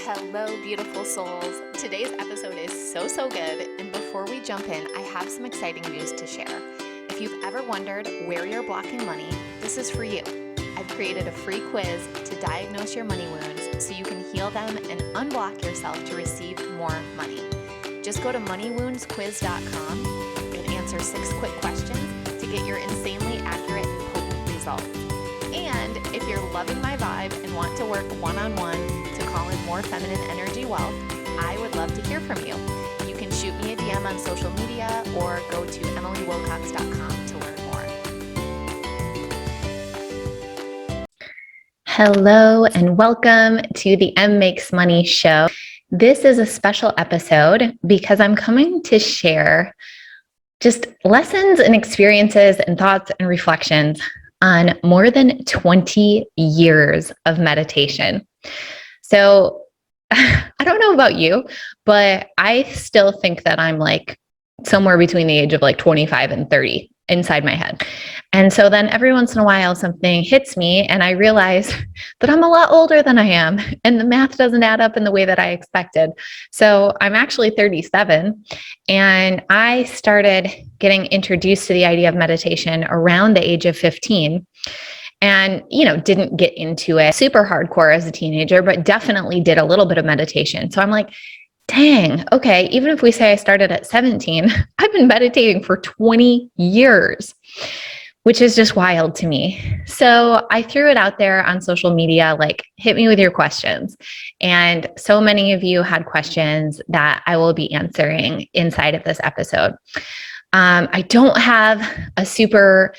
Hello, beautiful souls. Today's episode is so good. And before we jump in, I have some exciting news to share. If you've ever wondered where you're blocking money, this is for you. I've created a free quiz to diagnose your money wounds so you can heal them and unblock yourself to receive more money. Just go to moneywoundsquiz.com and answer 6 quick questions to get your insanely accurate and potent results. And if you're loving my vibe and want to work one-on-one to call in more feminine energy wealth, I would love to hear from you. You can shoot me a DM on social media or go to emilywilcox.com to learn more. Hello and welcome to the M Makes Money show. This is a special episode because I'm coming to share just lessons and experiences and thoughts and reflections on more than 20 years of meditation. So I don't know about you, but I still think that I'm like somewhere between the age of like 25 and 30 inside my head. And so then every once in a while something hits me and I realize that I'm a lot older than I am and the math doesn't add up in the way that I expected. So I'm actually 37 and I started getting introduced to the idea of meditation around the age of 15 and, didn't get into it super hardcore as a teenager, but definitely did a little bit of meditation. So I'm like, dang, okay, even if we say I started at 17, I've been meditating for 20 years, which is just wild to me. So I threw it out there on social media, like, hit me with your questions. And so many of you had questions that I will be answering inside of this episode. I don't have a super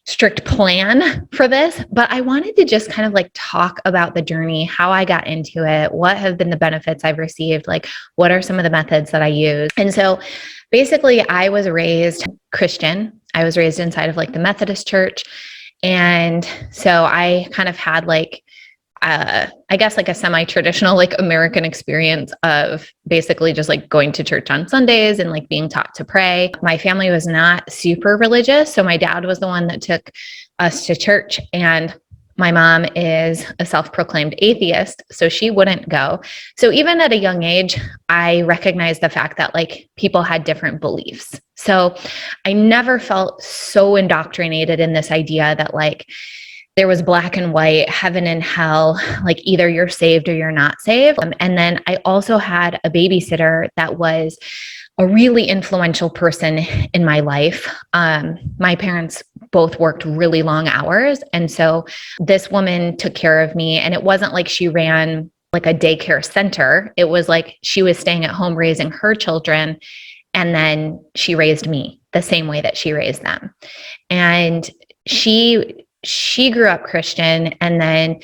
strict plan for this, but I wanted to just kind of like talk about the journey, how I got into it, what have been the benefits I've received, like what are some of the methods that I use. And so basically I was raised Christian. I was raised inside of like the Methodist church. And so I kind of had like, I guess like a semi-traditional like American experience of basically just like going to church on Sundays and like being taught to pray. My family was not super religious. So my dad was the one that took us to church and my mom is a self-proclaimed atheist, so she wouldn't go. So even at a young age, I recognized the fact that like people had different beliefs. So I never felt so indoctrinated in this idea that like there was black and white, heaven and hell, like either you're saved or you're not saved. And then I also had a babysitter that was a really influential person in my life. My parents both worked really long hours. And so this woman took care of me. And it wasn't like she ran like a daycare center. It was like she was staying at home raising her children. And then she raised me the same way that she raised them. And she grew up Christian and then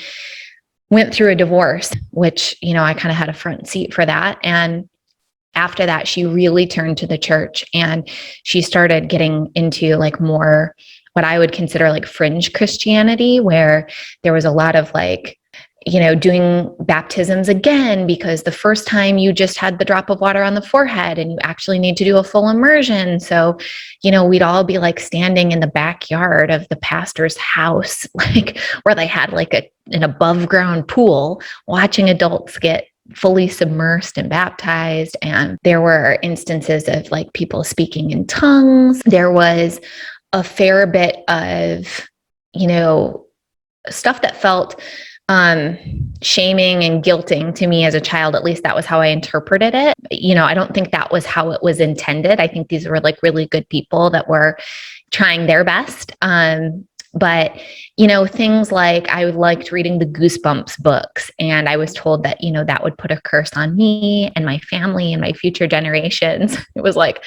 went through a divorce, which, I kind of had a front seat for that. And after that, she really turned to the church and she started getting into like more what I would consider like fringe Christianity, where there was a lot of like, doing baptisms again, because the first time you just had the drop of water on the forehead and you actually need to do a full immersion. So, we'd all be like standing in the backyard of the pastor's house, like where they had like an above ground pool, watching adults get fully submersed and baptized. And there were instances of like people speaking in tongues. There was a fair bit of, stuff that felt shaming and guilting to me as a child. At least that was how I interpreted it. I don't think that was how it was intended. I think these were like really good people that were trying their best. But, things like I liked reading the Goosebumps books, and I was told that, that would put a curse on me and my family and my future generations. It was like,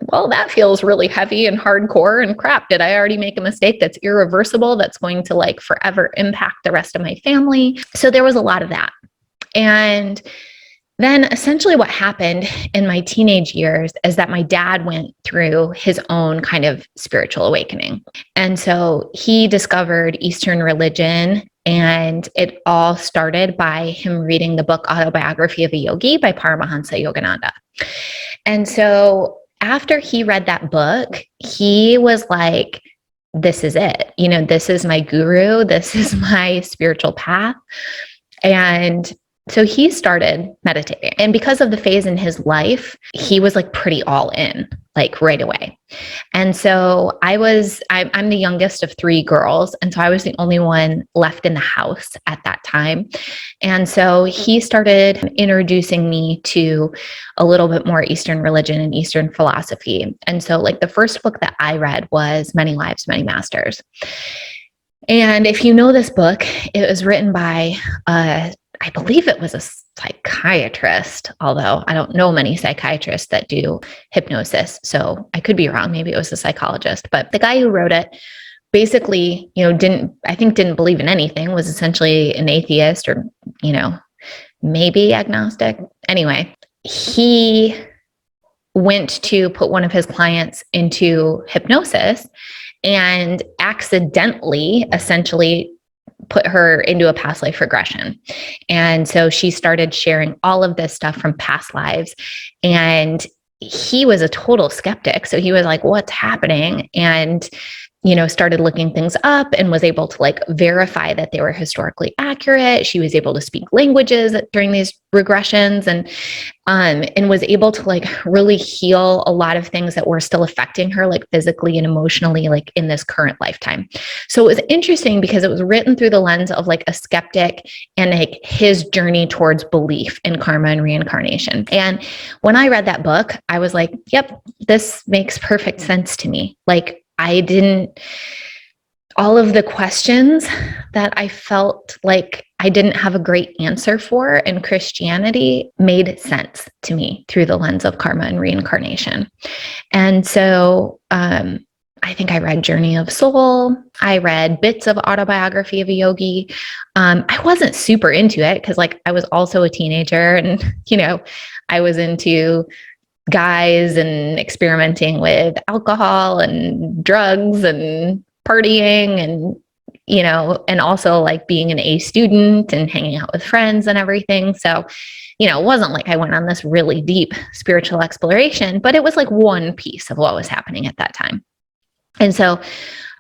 well, that feels really heavy and hardcore and crap. Did I already make a mistake that's irreversible, that's going to like forever impact the rest of my family? So there was a lot of that. And then essentially what happened in my teenage years is that my dad went through his own kind of spiritual awakening. And so he discovered Eastern religion, and it all started by him reading the book Autobiography of a Yogi by Paramahansa Yogananda. And so after he read that book, he was like, this is it. This is my guru. This is my spiritual path. And so he started meditating. And because of the phase in his life, he was like pretty all in, like right away. And so I'm the youngest of three girls. And so I was the only one left in the house at that time. And so he started introducing me to a little bit more Eastern religion and Eastern philosophy. And so like the first book that I read was Many Lives, Many Masters. And if you know this book, it was written by, I believe it was a psychiatrist, although I don't know many psychiatrists that do hypnosis. So I could be wrong. Maybe it was a psychologist, but the guy who wrote it basically, didn't believe in anything, was essentially an atheist or, maybe agnostic. Anyway, he went to put one of his clients into hypnosis and accidentally, essentially, put her into a past life regression. And so she started sharing all of this stuff from past lives. And he was a total skeptic. So he was like, what's happening? And started looking things up and was able to like verify that they were historically accurate. She was able to speak languages during these regressions and was able to like really heal a lot of things that were still affecting her, like physically and emotionally, like in this current lifetime. So it was interesting because it was written through the lens of like a skeptic and like his journey towards belief in karma and reincarnation. And when I read that book, I was like, yep, this makes perfect sense to me. Like, all of the questions that I felt like I didn't have a great answer for in Christianity made sense to me through the lens of karma and reincarnation. And so I think I read Journey of Soul. I read bits of Autobiography of a Yogi. I wasn't super into it because like I was also a teenager and, I was into guys and experimenting with alcohol and drugs and partying and, and also like being an A student and hanging out with friends and everything. So, it wasn't like I went on this really deep spiritual exploration, but it was like one piece of what was happening at that time. And so,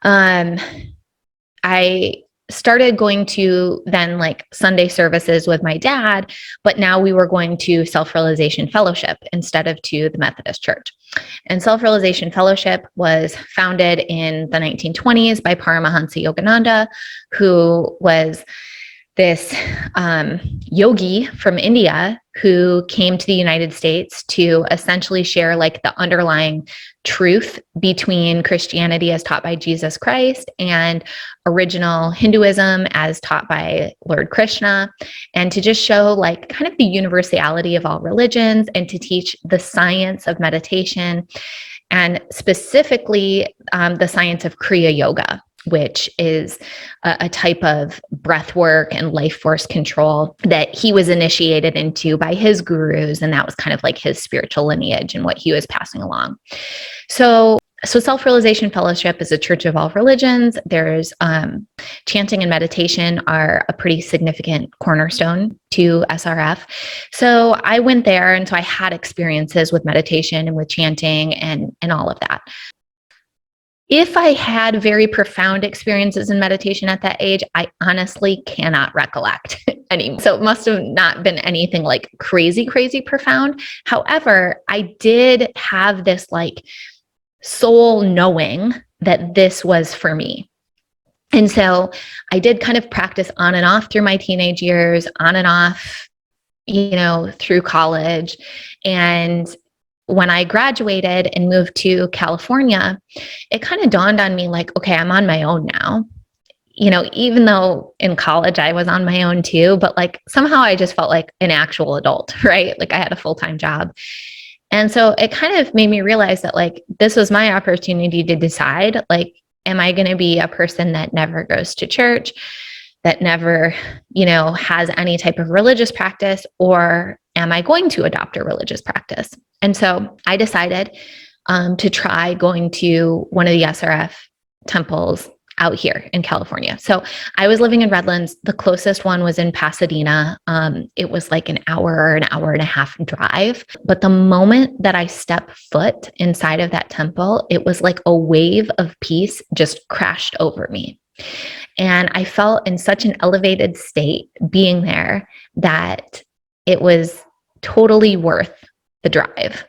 I started going to then like Sunday services with my dad, but now we were going to Self-Realization Fellowship instead of to the Methodist Church. And Self-Realization Fellowship was founded in the 1920s by Paramahansa Yogananda, who was this yogi from India who came to the United States to essentially share like the underlying truth between Christianity as taught by Jesus Christ and original Hinduism as taught by Lord Krishna, and to just show like kind of the universality of all religions and to teach the science of meditation and specifically the science of Kriya Yoga, which is a type of breath work and life force control that he was initiated into by his gurus. And that was kind of like his spiritual lineage and what he was passing along. So Self-Realization Fellowship is a church of all religions. There's chanting and meditation are a pretty significant cornerstone to SRF. So I went there, and so I had experiences with meditation and with chanting and all of that. If I had very profound experiences in meditation at that age, I honestly cannot recollect anymore. So it must have not been anything like crazy, crazy profound. However, I did have this like soul knowing that this was for me. And so I did kind of practice on and off through my teenage years, on and off, through college. And when I graduated and moved to California, it kind of dawned on me like, okay, I'm on my own now. Even though in college I was on my own too, but like somehow I just felt like an actual adult, right? Like I had a full-time job. And so it kind of made me realize that like, this was my opportunity to decide, like, am I going to be a person that never goes to church, that never, has any type of religious practice, or am I going to adopt a religious practice? And so I decided to try going to one of the SRF temples out here in California. So I was living in Redlands. The closest one was in Pasadena. It was like an hour and a half drive. But the moment that I stepped foot inside of that temple, it was like a wave of peace just crashed over me. And I felt in such an elevated state being there that it was totally worth the drive.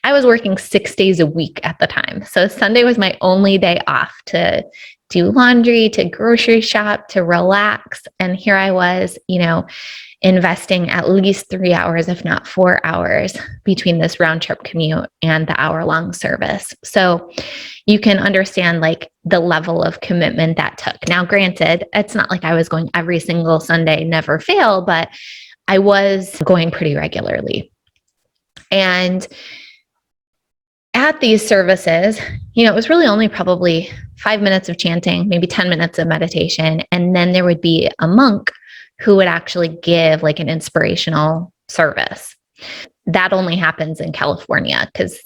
I was working 6 days a week at the time. So Sunday was my only day off to do laundry, to grocery shop, to relax. And here I was, investing at least 3 hours, if not 4 hours between this round trip commute and the hour-long service. So you can understand like the level of commitment that took. Now, granted, it's not like I was going every single Sunday, never fail, but I was going pretty regularly. And at these services, it was really only probably 5 minutes of chanting, maybe 10 minutes of meditation. And then there would be a monk who would actually give like an inspirational service. That only happens in California because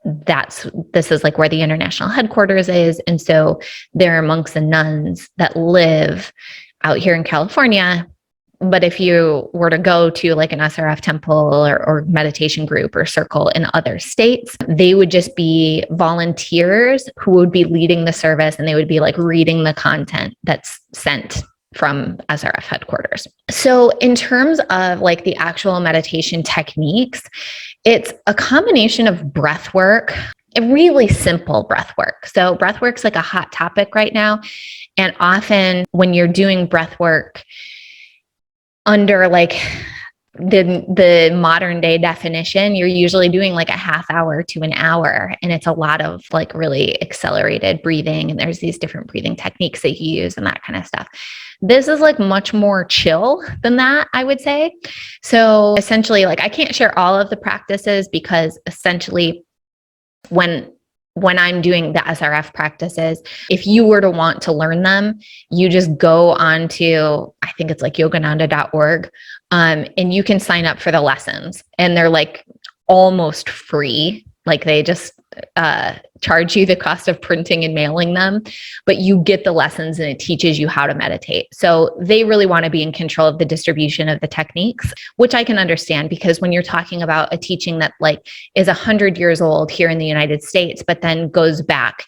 this is like where the international headquarters is. And so there are monks and nuns that live out here in California. But if you were to go to like an SRF temple or meditation group or circle in other states, they would just be volunteers who would be leading the service, and they would be like reading the content that's sent from SRF headquarters. So in terms of like the actual meditation techniques, it's a combination of breath work, a really simple breath work. So breath work's like a hot topic right now. And often when you're doing breath work under like the modern day definition, you're usually doing like a half hour to an hour. And it's a lot of like really accelerated breathing. And there's these different breathing techniques that you use and that kind of stuff. This is like much more chill than that, I would say. So essentially, like I can't share all of the practices because essentially when I'm doing the SRF practices, if you were to want to learn them, you just go on to, I think it's like yogananda.org, and you can sign up for the lessons. And they're like almost free. Like they just charge you the cost of printing and mailing them, but you get the lessons and it teaches you how to meditate. So they really want to be in control of the distribution of the techniques, which I can understand because when you're talking about a teaching that like is 100 years old here in the United States, but then goes back,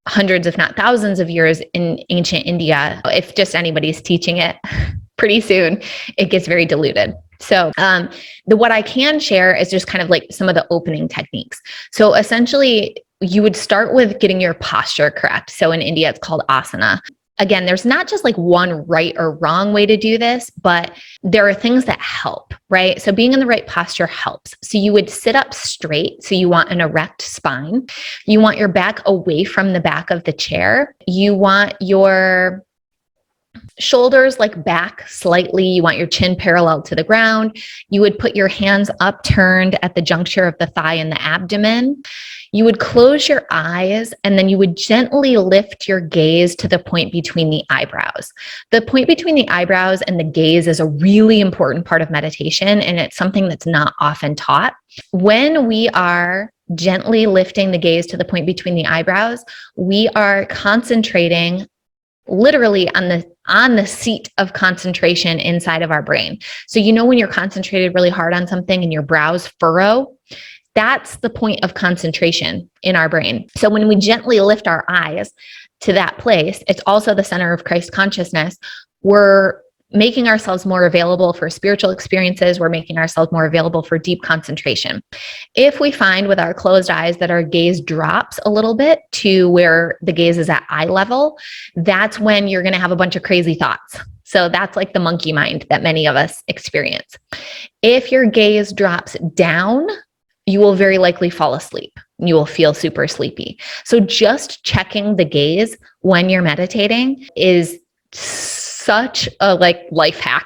hundreds, if not thousands of years in ancient India, if just anybody's teaching it, pretty soon it gets very diluted. So what I can share is just kind of like some of the opening techniques. So essentially, you would start with getting your posture correct. So in India, it's called asana. Again, there's not just like one right or wrong way to do this, but there are things that help, right? So being in the right posture helps. So you would sit up straight. So you want an erect spine. You want your back away from the back of the chair. You want your shoulders like back slightly. You want your chin parallel to the ground. You would put your hands upturned at the juncture of the thigh and the abdomen. You would close your eyes and then you would gently lift your gaze to the point between the eyebrows. The point between the eyebrows and the gaze is a really important part of meditation, and it's something that's not often taught. When we are gently lifting the gaze to the point between the eyebrows, we are concentrating literally on the seat of concentration inside of our brain. So when you're concentrated really hard on something and your brows furrow, that's the point of concentration in our brain. So when we gently lift our eyes to that place, it's also the center of Christ consciousness. We're making ourselves more available for spiritual experiences. We're making ourselves more available for deep concentration. If we find with our closed eyes that our gaze drops a little bit to where the gaze is at eye level, that's when you're going to have a bunch of crazy thoughts. So that's like the monkey mind that many of us experience. If your gaze drops down, you will very likely fall asleep. You will feel super sleepy. So just checking the gaze when you're meditating is such a life hack.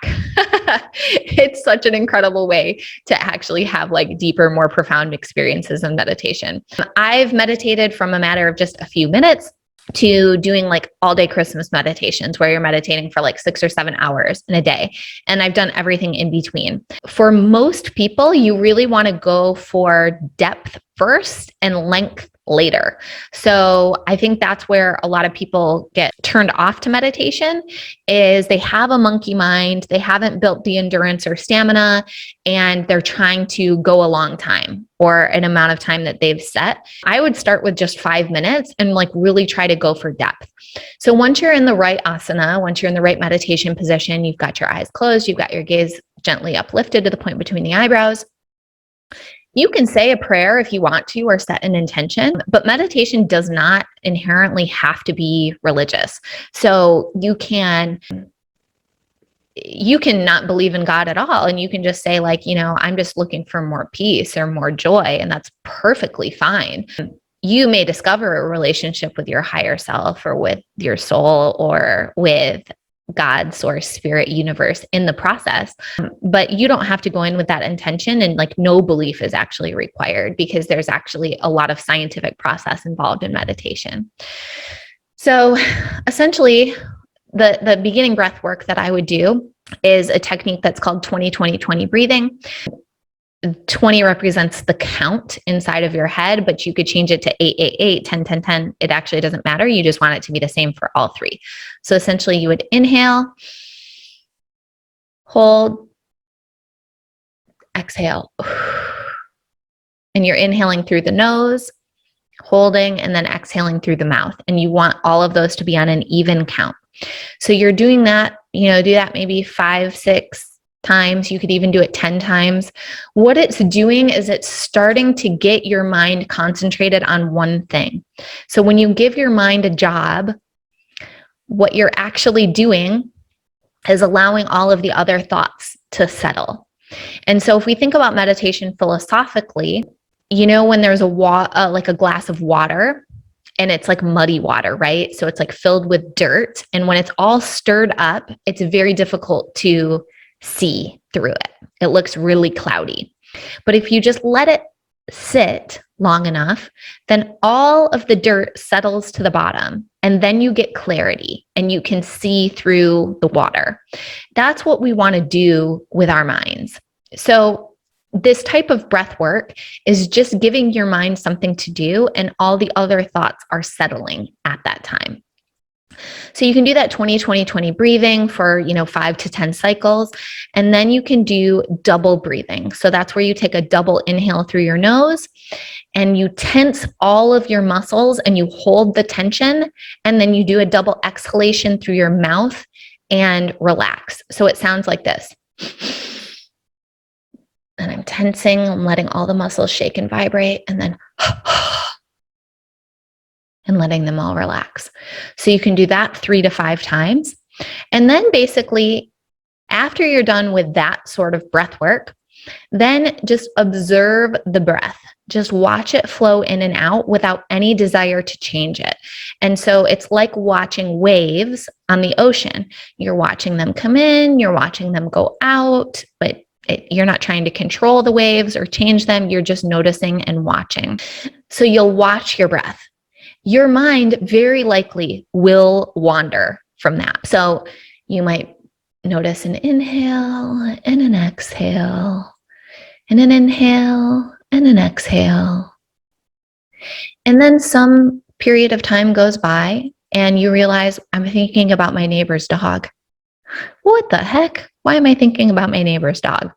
It's such an incredible way to actually have deeper, more profound experiences in meditation. I've meditated from a matter of just a few minutes to doing all day Christmas meditations where you're meditating for 6 or 7 hours in a day. And I've done everything in between. For most people, you really want to go for depth first and length later. So I think that's where a lot of people get turned off to meditation, is they have a monkey mind, they haven't built the endurance or stamina, and they're trying to go a long time or an amount of time that they've set. I would start with just 5 minutes and like really try to go for depth. So once you're in the right asana, once you're in the right meditation position, you've got your eyes closed, you've got your gaze gently uplifted to the point between the eyebrows. You can say a prayer if you want to, or set an intention, but meditation does not inherently have to be religious. So you can not believe in God at all. And you can just say like, I'm just looking for more peace or more joy. And that's perfectly fine. You may discover a relationship with your higher self or with your soul or with God, source, spirit, universe in the process. But you don't have to go in with that intention, and like no belief is actually required, because there's actually a lot of scientific process involved in meditation. So essentially, the beginning breath work that I would do is a technique that's called 20-20-20 breathing. 20 represents the count inside of your head, but you could change it to 8-8-8, 10-10-10. It actually doesn't matter. You just want it to be the same for all three. So essentially you would inhale, hold, exhale. And you're inhaling through the nose, holding, and then exhaling through the mouth. And you want all of those to be on an even count. So you're doing that, do that maybe 5, 6 times. You could even do it 10 times. What it's doing is it's starting to get your mind concentrated on one thing. So when you give your mind a job, what you're actually doing is allowing all of the other thoughts to settle. And so if we think about meditation philosophically, when there's like a glass of water, and it's like muddy water, right? So it's like filled with dirt. And when it's all stirred up, it's very difficult to see through it. It looks really cloudy. But if you just let it sit long enough, then all of the dirt settles to the bottom, and then you get clarity and you can see through the water. That's what we want to do with our minds. So this type of breath work is just giving your mind something to do, and all the other thoughts are settling at that time. So you can do that 20-20-20 breathing for, 5 to 10 cycles. And then you can do double breathing. So that's where you take a double inhale through your nose and you tense all of your muscles and you hold the tension. And then you do a double exhalation through your mouth and relax. So it sounds like this. And I'm tensing, I'm letting all the muscles shake and vibrate, and then and letting them all relax. So you can do that 3 to 5 times. And then basically, after you're done with that sort of breath work, then just observe the breath. Just watch it flow in and out without any desire to change it. And so it's like watching waves on the ocean. You're watching them come in, you're watching them go out, but you're not trying to control the waves or change them. You're just noticing and watching. So you'll watch your breath. Your mind very likely will wander from that. So you might notice an inhale and an exhale, and an inhale and an exhale. And then some period of time goes by and you realize, I'm thinking about my neighbor's dog. What the heck? Why am I thinking about my neighbor's dog?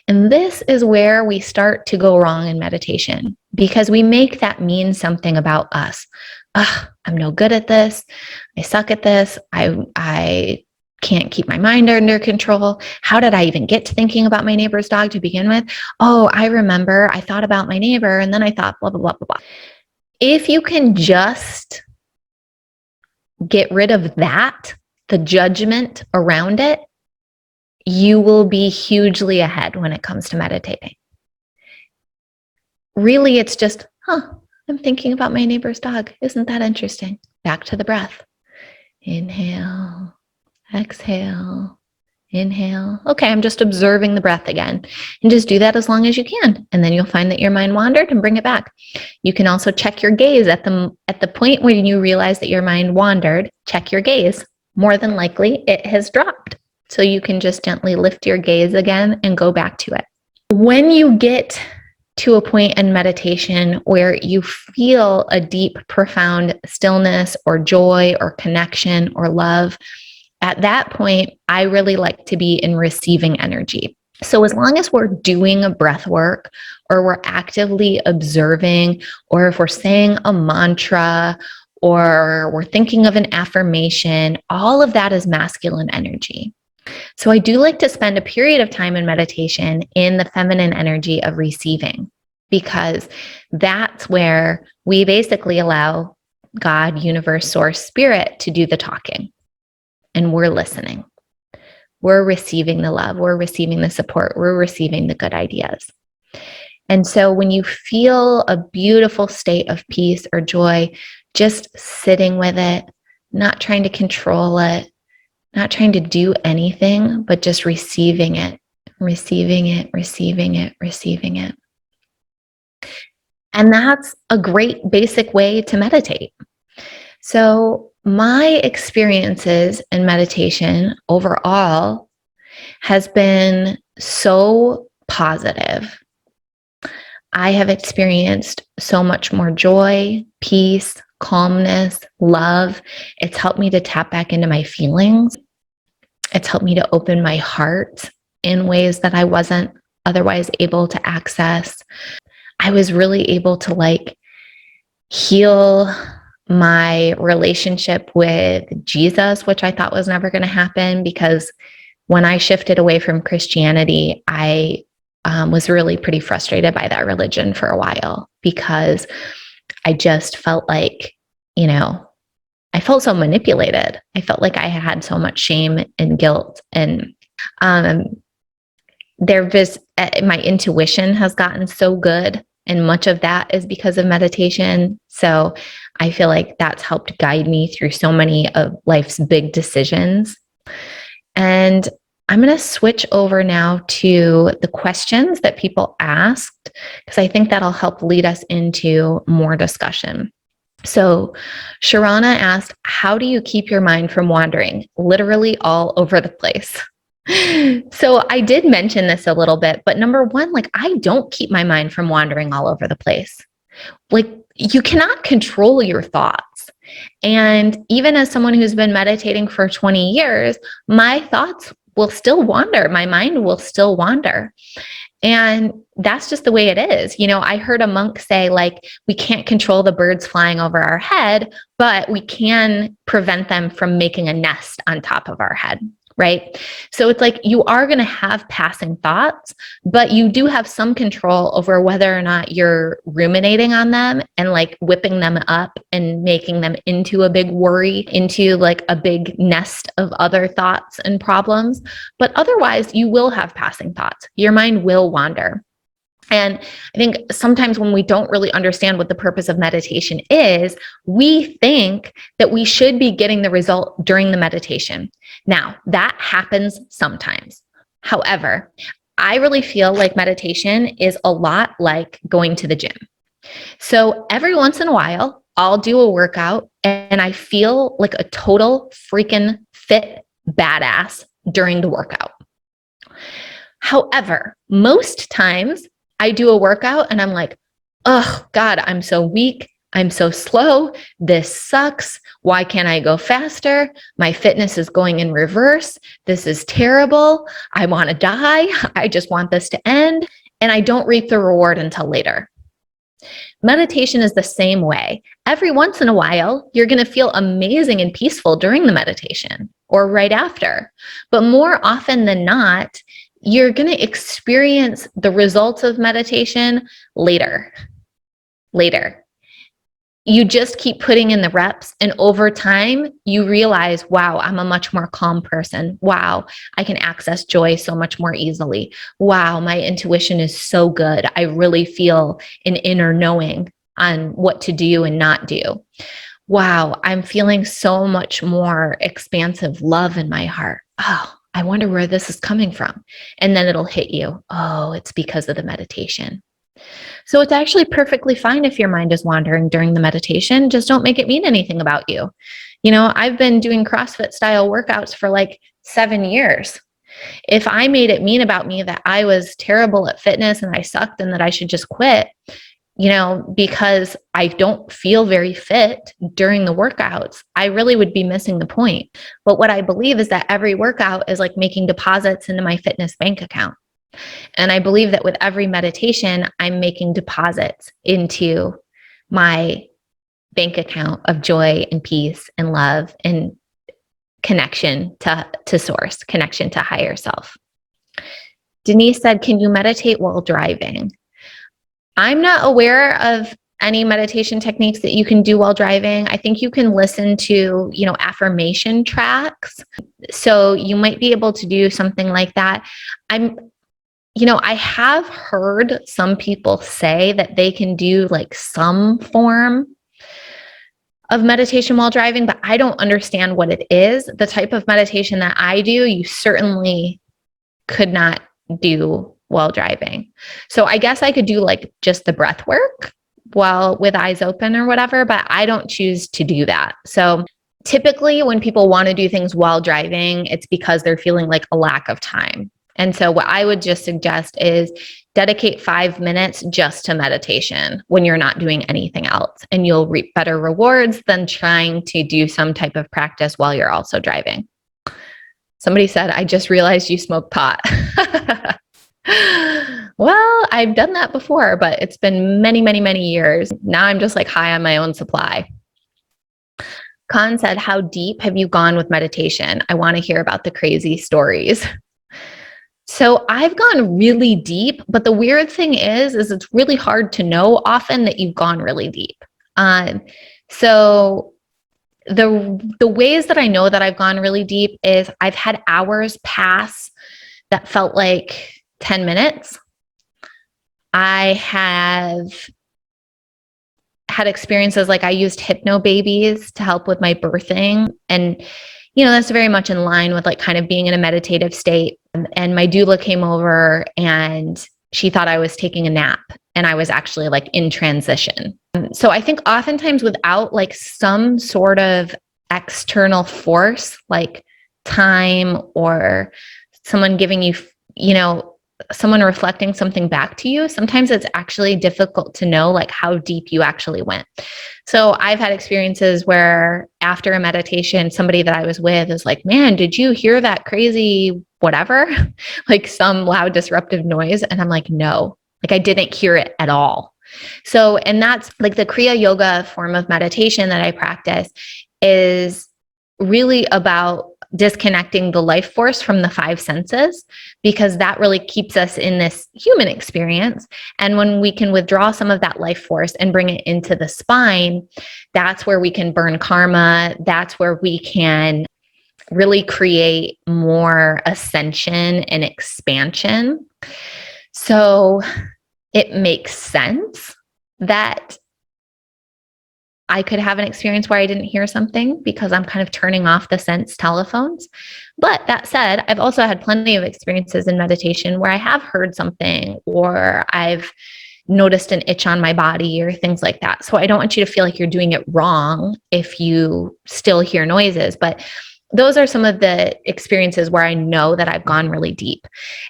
And this is where we start to go wrong in meditation, because we make that mean something about us. I'm no good at this. I suck at this. I can't keep my mind under control. How did I even get to thinking about my neighbor's dog to begin with? Oh, I remember I thought about my neighbor and then I thought blah, blah, blah, blah, blah. If you can just get rid of that, the judgment around it, you will be hugely ahead when it comes to meditating. Really, it's just, I'm thinking about my neighbor's dog. Isn't that interesting? Back to the breath. Inhale, exhale, inhale. Okay, I'm just observing the breath again. And just do that as long as you can. And then you'll find that your mind wandered and bring it back. You can also check your gaze at the point when you realize that your mind wandered. Check your gaze. More than likely, it has dropped. So you can just gently lift your gaze again and go back to it. When you get to a point in meditation where you feel a deep, profound stillness or joy or connection or love, at that point, I really like to be in receiving energy. So as long as we're doing a breath work, or we're actively observing, or if we're saying a mantra, or we're thinking of an affirmation, all of that is masculine energy. So I do like to spend a period of time in meditation in the feminine energy of receiving, because that's where we basically allow God, universe, source, spirit to do the talking. And we're listening. We're receiving the love. We're receiving the support. We're receiving the good ideas. And so when you feel a beautiful state of peace or joy, just sitting with it, not trying to control it, not trying to do anything, but just receiving it, receiving it, receiving it, receiving it. And that's a great basic way to meditate. So my experiences in meditation overall has been so positive. I have experienced so much more joy, peace, calmness, love. It's helped me to tap back into my feelings. It's helped me to open my heart in ways that I wasn't otherwise able to access. I was really able to heal my relationship with Jesus, which I thought was never going to happen, because when I shifted away from Christianity, I was really pretty frustrated by that religion for a while, because I just felt like, I felt so manipulated. I felt like I had so much shame and guilt, and my intuition has gotten so good. And much of that is because of meditation. So I feel like that's helped guide me through so many of life's big decisions. And I'm going to switch over now to the questions that people asked, because I think that'll help lead us into more discussion. So Sharana asked, how do you keep your mind from wandering? Literally all over the place. So I did mention this a little bit, but number one, I don't keep my mind from wandering all over the place. You cannot control your thoughts. And even as someone who's been meditating for 20 years, my thoughts will still wander. My mind will still wander. And that's just the way it is. I heard a monk say, we can't control the birds flying over our head, but we can prevent them from making a nest on top of our head. Right? So it's you are going to have passing thoughts, but you do have some control over whether or not you're ruminating on them and whipping them up and making them into a big worry, into a big nest of other thoughts and problems. But otherwise, you will have passing thoughts. Your mind will wander. And I think sometimes when we don't really understand what the purpose of meditation is, we think that we should be getting the result during the meditation. Now, that happens sometimes. However, I really feel like meditation is a lot like going to the gym. So every once in a while, I'll do a workout and I feel like a total freaking fit badass during the workout. However, most times I do a workout and I'm like, oh God, I'm so weak. I'm so slow. This sucks. Why can't I go faster? My fitness is going in reverse. This is terrible. I want to die. I just want this to end. And I don't reap the reward until later. Meditation is the same way. Every once in a while, you're going to feel amazing and peaceful during the meditation or right after. But more often than not, you're going to experience the results of meditation later. You just keep putting in the reps, and over time, you realize, wow, I'm a much more calm person. Wow, I can access joy so much more easily. Wow, my intuition is so good. I really feel an inner knowing on what to do and not do. Wow, I'm feeling so much more expansive love in my heart. Oh, I wonder where this is coming from. And then it'll hit you. Oh, it's because of the meditation. So it's actually perfectly fine if your mind is wandering during the meditation. Just don't make it mean anything about you. I've been doing CrossFit style workouts for 7 years. If I made it mean about me that I was terrible at fitness and I sucked and that I should just quit, because I don't feel very fit during the workouts, I really would be missing the point. But what I believe is that every workout is like making deposits into my fitness bank account. And I believe that with every meditation, I'm making deposits into my bank account of joy and peace and love and connection to source, connection to higher self. Denise said, can you meditate while driving? I'm not aware of any meditation techniques that you can do while driving. I think you can listen to, affirmation tracks. So you might be able to do something like that. I have heard some people say that they can do like some form of meditation while driving, but I don't understand what it is. The type of meditation that I do, you certainly could not do while driving. So I guess I could do like just the breath work while with eyes open or whatever, but I don't choose to do that. So typically when people want to do things while driving, it's because they're feeling like a lack of time. And so what I would just suggest is dedicate 5 minutes just to meditation when you're not doing anything else, and you'll reap better rewards than trying to do some type of practice while you're also driving. Somebody said, I just realized you smoke pot. Well, I've done that before, but it's been many, many, many years. Now I'm just like high on my own supply. Khan said, how deep have you gone with meditation? I want to hear about the crazy stories. So I've gone really deep, but the weird thing is it's really hard to know often that you've gone really deep. So the ways that I know that I've gone really deep is I've had hours pass that felt like 10 minutes. I have had experiences like I used hypno babies to help with my birthing. And, that's very much in line with like kind of being in a meditative state. And my doula came over and she thought I was taking a nap, and I was actually like in transition. So I think oftentimes without like some sort of external force, like time or someone giving you, someone reflecting something back to you, sometimes it's actually difficult to know like how deep you actually went. So I've had experiences where after a meditation, somebody that I was with is like, man, did you hear that crazy whatever? Like some loud disruptive noise. And I'm like, no, like I didn't hear it at all. So, and that's like the Kriya Yoga form of meditation that I practice is really about disconnecting the life force from the 5 senses, because that really keeps us in this human experience. And when we can withdraw some of that life force and bring it into the spine, that's where we can burn karma. That's where we can really create more ascension and expansion. So it makes sense that I could have an experience where I didn't hear something because I'm kind of turning off the sense telephones. But that said, I've also had plenty of experiences in meditation where I have heard something, or I've noticed an itch on my body or things like that. So I don't want you to feel like you're doing it wrong if you still hear noises. But those are some of the experiences where I know that I've gone really deep.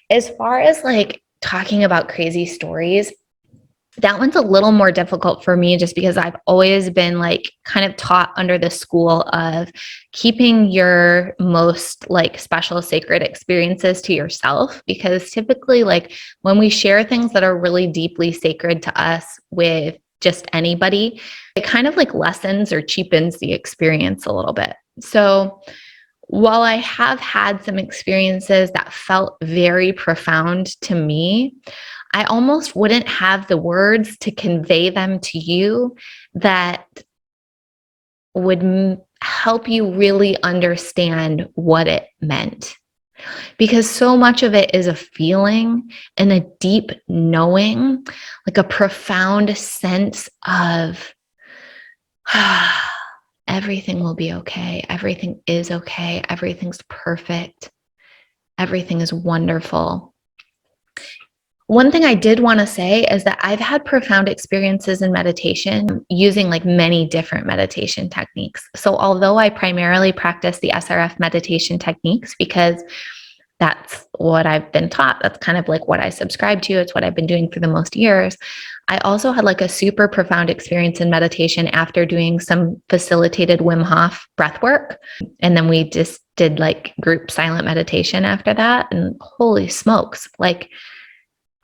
As far as like talking about crazy stories, that one's a little more difficult for me just because I've always been like kind of taught under the school of keeping your most like special sacred experiences to yourself, because typically like when we share things that are really deeply sacred to us with just anybody, it kind of like lessens or cheapens the experience a little bit. So while I have had some experiences that felt very profound to me, I almost wouldn't have the words to convey them to you that would help you really understand what it meant. Because so much of it is a feeling and a deep knowing, like a profound sense of everything will be okay. Everything is okay. Everything's perfect. Everything is wonderful. One thing I did want to say is that I've had profound experiences in meditation using like many different meditation techniques. So although I primarily practice the SRF meditation techniques because that's what I've been taught. That's kind of like what I subscribe to. It's what I've been doing for the most years. I also had like a super profound experience in meditation after doing some facilitated Wim Hof breath work. And then we just did like group silent meditation after that. And holy smokes, like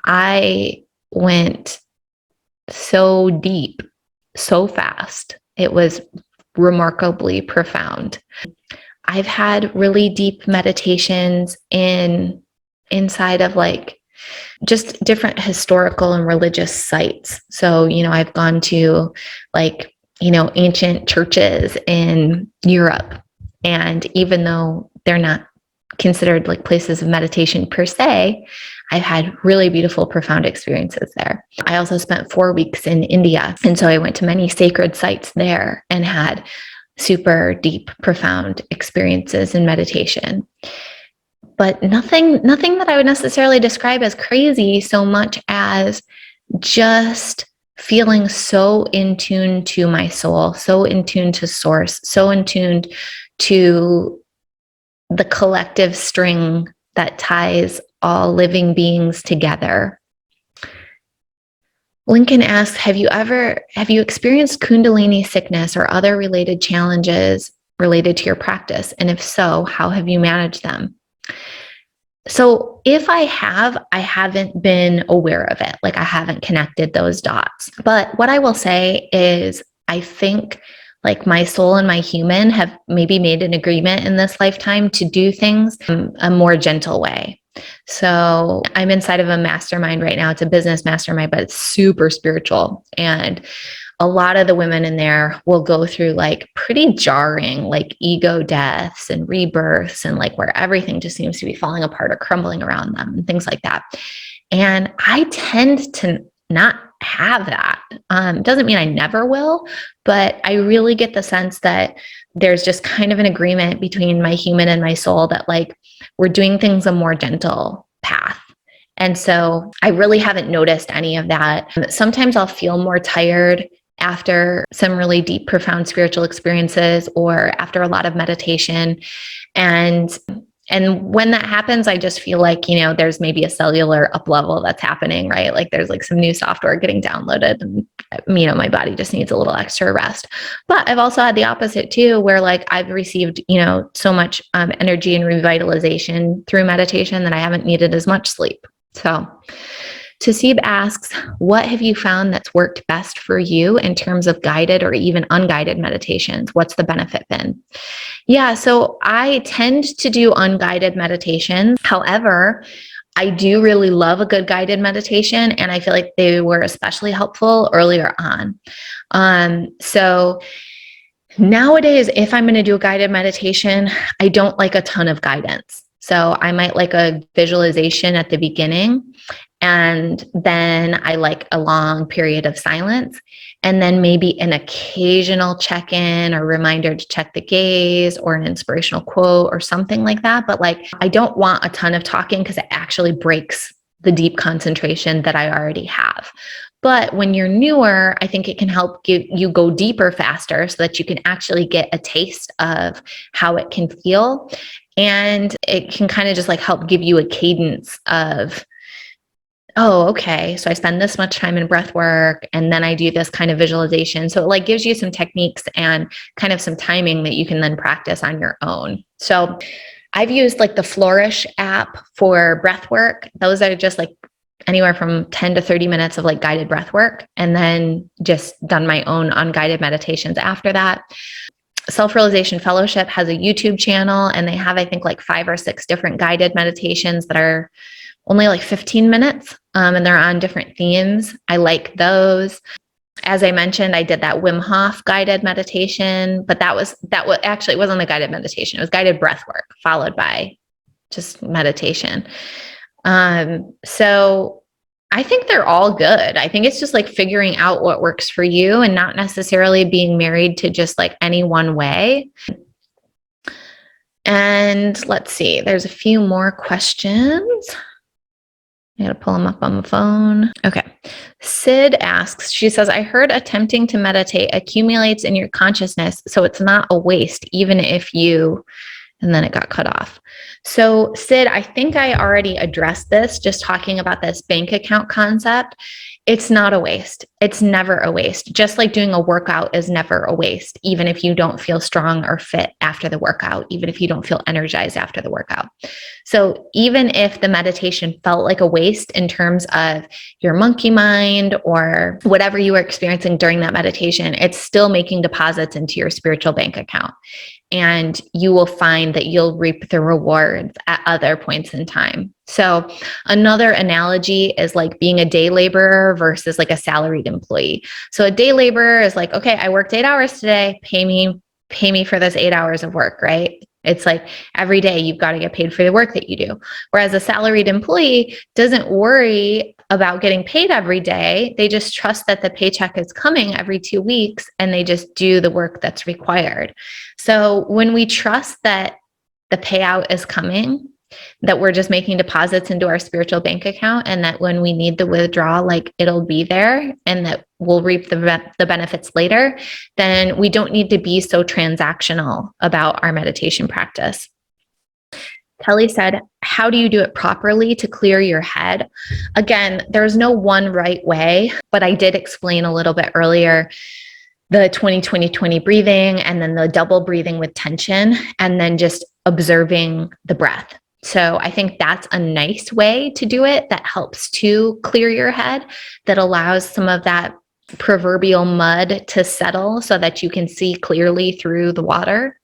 I went so deep, so fast. It was remarkably profound. I've had really deep meditations inside of like just different historical and religious sites. So, I've gone to like, ancient churches in Europe. And even though they're not considered like places of meditation per se, I've had really beautiful, profound experiences there. I also spent 4 weeks in India. And so I went to many sacred sites there and had super deep, profound experiences in meditation. But nothing that I would necessarily describe as crazy so much as just feeling so in tune to my soul, so in tune to source, so in tune to the collective string that ties all living beings together. Lincoln asks, have you experienced Kundalini sickness or other related challenges related to your practice? And if so, how have you managed them? So if I haven't been aware of it. Like I haven't connected those dots. But what I will say is I think like my soul and my human have maybe made an agreement in this lifetime to do things a more gentle way. So I'm inside of a mastermind right now. It's a business mastermind, but it's super spiritual. And a lot of the women in there will go through like pretty jarring, like ego deaths and rebirths and like where everything just seems to be falling apart or crumbling around them and things like that. And I tend to not have that. Doesn't mean I never will, but I really get the sense that there's just kind of an agreement between my human and my soul that like we're doing things a more gentle path. And so I really haven't noticed any of that. Sometimes I'll feel more tired after some really deep, profound spiritual experiences or after a lot of meditation. And when that happens, I just feel like, there's maybe a cellular up level that's happening, right? Like there's like some new software getting downloaded and, my body just needs a little extra rest. But I've also had the opposite too, where like I've received, so much energy and revitalization through meditation that I haven't needed as much sleep. So Tasib asks, what have you found that's worked best for you in terms of guided or even unguided meditations? What's the benefit been? Yeah, so I tend to do unguided meditations. However, I do really love a good guided meditation, and I feel like they were especially helpful earlier on. So nowadays, if I'm going to do a guided meditation, I don't like a ton of guidance. So I might like a visualization at the beginning, and then I like a long period of silence, and then maybe an occasional check-in or reminder to check the gaze or an inspirational quote or something like that. But like, I don't want a ton of talking because it actually breaks the deep concentration that I already have. But when you're newer, I think it can help you go deeper faster so that you can actually get a taste of how it can feel. And it can kind of just like help give you a cadence of, oh, okay, so I spend this much time in breath work and then I do this kind of visualization. So it like gives you some techniques and kind of some timing that you can then practice on your own. So I've used like the Flourish app for breath work. Those are just like anywhere from 10 to 30 minutes of like guided breath work, and then just done my own unguided meditations after that. Self-Realization Fellowship has a YouTube channel, and they have, I think, like 5 or 6 different guided meditations that are only like 15 minutes, and they're on different themes. I like those. As I mentioned, I did that Wim Hof guided meditation, but that was actually, it wasn't a guided meditation. It was guided breath work followed by just meditation. So I think they're all good. I think it's just like figuring out what works for you and not necessarily being married to just like any one way. And let's see, there's a few more questions. I gotta pull them up on the phone. Okay. Sid asks, she says, I heard attempting to meditate accumulates in your consciousness, so it's not a waste, even if you, and then it got cut off. So, Sid, I think I already addressed this just talking about this bank account concept. It's not a waste. It's never a waste. Just like doing a workout is never a waste, even if you don't feel strong or fit after the workout, even if you don't feel energized after the workout. So, even if the meditation felt like a waste in terms of your monkey mind or whatever you were experiencing during that meditation, it's still making deposits into your spiritual bank account. And you will find that you'll reap the rewards at other points in time. So another analogy is like being a day laborer versus like a salaried employee. So a day laborer is like, okay, I worked 8 hours today, pay me for this 8 hours of work, right? It's like every day you've got to get paid for the work that you do. Whereas a salaried employee doesn't worry about getting paid every day. They just trust that the paycheck is coming every 2 weeks and they just do the work that's required. So when we trust that the payout is coming, that we're just making deposits into our spiritual bank account, and that when we need the withdrawal, like it'll be there and that we'll reap the benefits later, then we don't need to be so transactional about our meditation practice. Kelly said, how do you do it properly to clear your head? Again, there's no one right way, but I did explain a little bit earlier the 20-20-20 breathing, and then the double breathing with tension, and then just observing the breath. So I think that's a nice way to do it that helps to clear your head, that allows some of that proverbial mud to settle so that you can see clearly through the water.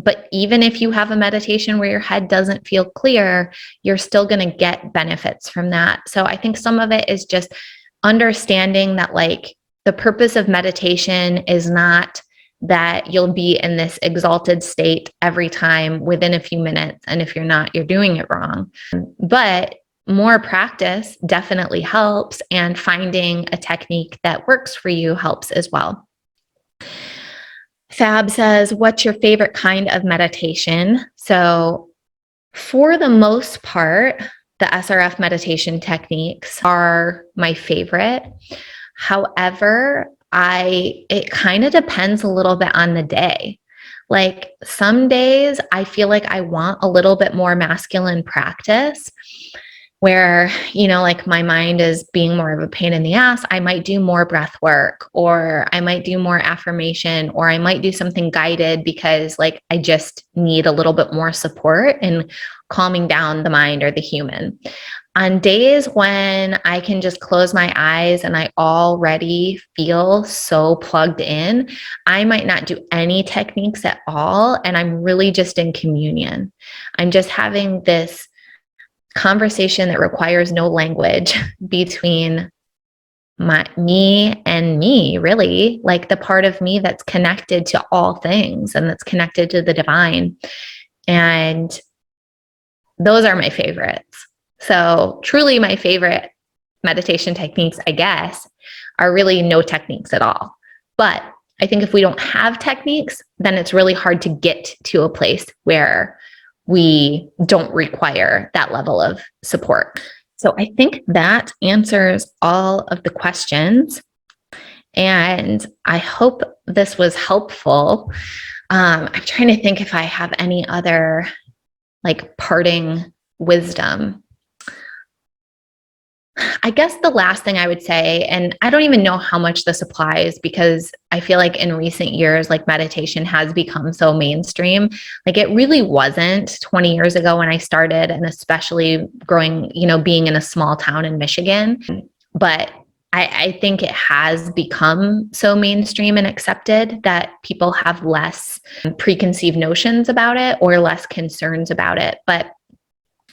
But even if you have a meditation where your head doesn't feel clear, you're still going to get benefits from that. So I think some of it is just understanding that like the purpose of meditation is not that you'll be in this exalted state every time within a few minutes. And if you're not, you're doing it wrong. But more practice definitely helps, and finding a technique that works for you helps as well. Fab says, what's your favorite kind of meditation? So for the most part, the SRF meditation techniques are my favorite. However, it kind of depends a little bit on the day. Like some days I feel like I want a little bit more masculine practice where, like my mind is being more of a pain in the ass. I might do more breath work, or I might do more affirmation, or I might do something guided because like I just need a little bit more support in calming down the mind or the human. On days when I can just close my eyes and I already feel so plugged in, I might not do any techniques at all. And I'm really just in communion. I'm just having this conversation that requires no language between me and me, really, like the part of me that's connected to all things and that's connected to the divine. And those are my favorites. So truly my favorite meditation techniques, I guess, are really no techniques at all. But I think if we don't have techniques, then it's really hard to get to a place where we don't require that level of support. So I think that answers all of the questions. And I hope this was helpful. I'm trying to think if I have any other like parting wisdom. I guess the last thing I would say, and I don't even know how much this applies because I feel like in recent years, like meditation has become so mainstream. Like it really wasn't 20 years ago when I started, and especially growing, being in a small town in Michigan. But I think it has become so mainstream and accepted that people have less preconceived notions about it or less concerns about it. But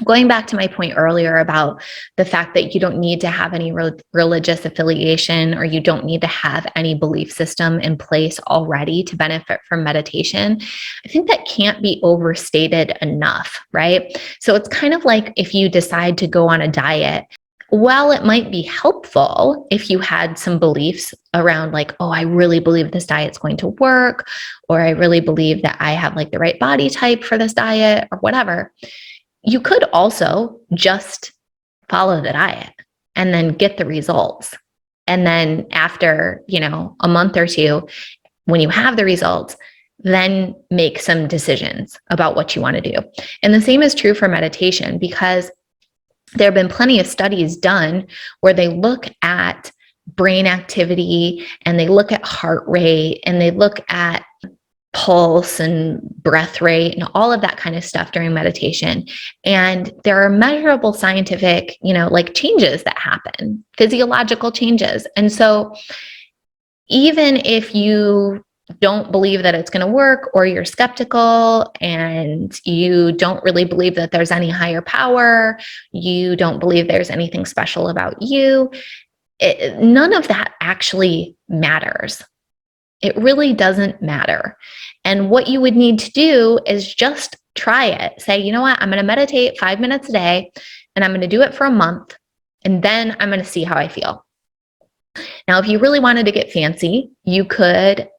going back to my point earlier about the fact that you don't need to have any religious affiliation, or you don't need to have any belief system in place already to benefit from meditation, I think that can't be overstated enough, right? So it's kind of like if you decide to go on a diet, while it might be helpful if you had some beliefs around like, oh, I really believe this diet's going to work, or I really believe that I have like the right body type for this diet or whatever, you could also just follow the diet and then get the results. And then after, a month or two, when you have the results, then make some decisions about what you want to do. And the same is true for meditation, because there have been plenty of studies done where they look at brain activity and they look at heart rate and they look at pulse and breath rate and all of that kind of stuff during meditation. And there are measurable scientific, like changes that happen, physiological changes. And so even if you don't believe that it's going to work, or you're skeptical and you don't really believe that there's any higher power, you don't believe there's anything special about you, none of that actually matters. It really doesn't matter. And what you would need to do is just try it. Say, you know what, I'm going to meditate 5 minutes a day, and I'm going to do it for a month, and then I'm going to see how I feel. Now, if you really wanted to get fancy, you could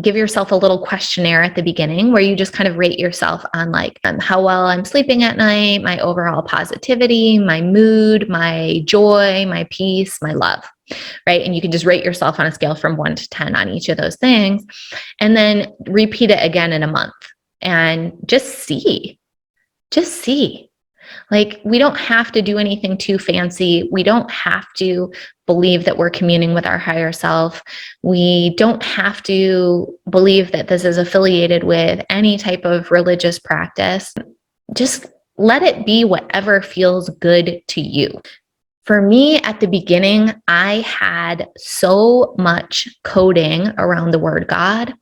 give yourself a little questionnaire at the beginning where you just kind of rate yourself on how well I'm sleeping at night, my overall positivity, my mood, my joy, my peace, my love, right? And you can just rate yourself on a scale from 1 to 10 on each of those things, and then repeat it again in a month and just see. We don't have to do anything too fancy. We don't have to believe that we're communing with our higher self. We don't have to believe that this is affiliated with any type of religious practice. Just let it be whatever feels good to you. For me, at the beginning, I had so much coding around the word God.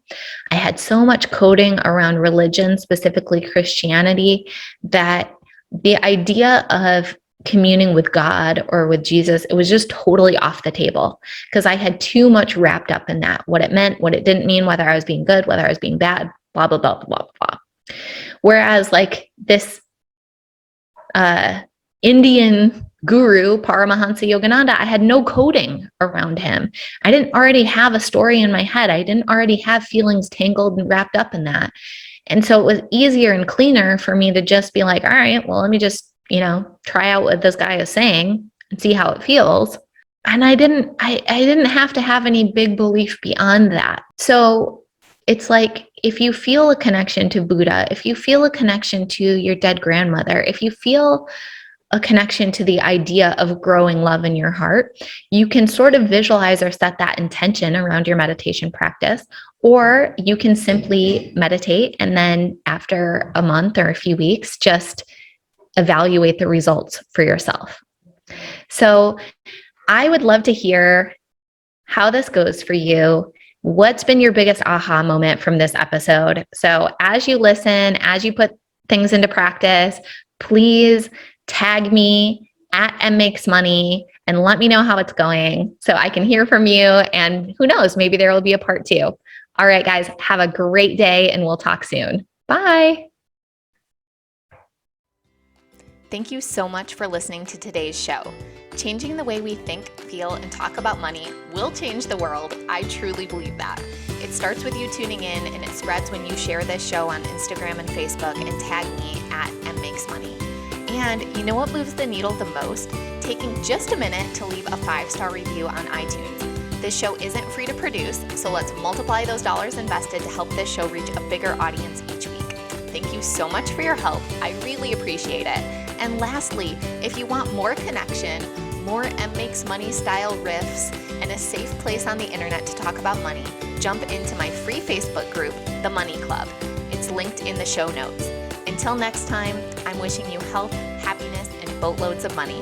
I had so much coding around religion, specifically Christianity, that the idea of communing with God or with Jesus, it was just totally off the table, because I had too much wrapped up in that, what it meant, what it didn't mean, whether I was being good, whether I was being bad, blah, blah, blah, blah, blah. Whereas this Indian guru, Paramahansa Yogananda, I had no coding around him. I didn't already have a story in my head. I didn't already have feelings tangled and wrapped up in that. And so it was easier and cleaner for me to just be like, all right, well, let me just, try out what this guy is saying and see how it feels. And I didn't have to have any big belief beyond that. So it's like, if you feel a connection to Buddha, if you feel a connection to your dead grandmother, if you feel a connection to the idea of growing love in your heart, you can sort of visualize or set that intention around your meditation practice. Or you can simply meditate, and then after a month or a few weeks, just evaluate the results for yourself. So I would love to hear how this goes for you. What's been your biggest aha moment from this episode? So as you listen, as you put things into practice, please tag me at mmakesmoney and let me know how it's going so I can hear from you. And who knows, maybe there will be a part 2. All right, guys, have a great day, and we'll talk soon. Bye. Thank you so much for listening to today's show. Changing the way we think, feel, and talk about money will change the world. I truly believe that. It starts with you tuning in, and it spreads when you share this show on Instagram and Facebook and tag me at mmakesmoney. And you know what moves the needle the most? Taking just a minute to leave a 5-star review on iTunes. This show isn't free to produce, so let's multiply those dollars invested to help this show reach a bigger audience each week. Thank you so much for your help. I really appreciate it. And lastly, if you want more connection, more M Makes Money style riffs, and a safe place on the internet to talk about money, jump into my free Facebook group, The Money Club. It's linked in the show notes. Until next time, I'm wishing you health, happiness, and boatloads of money.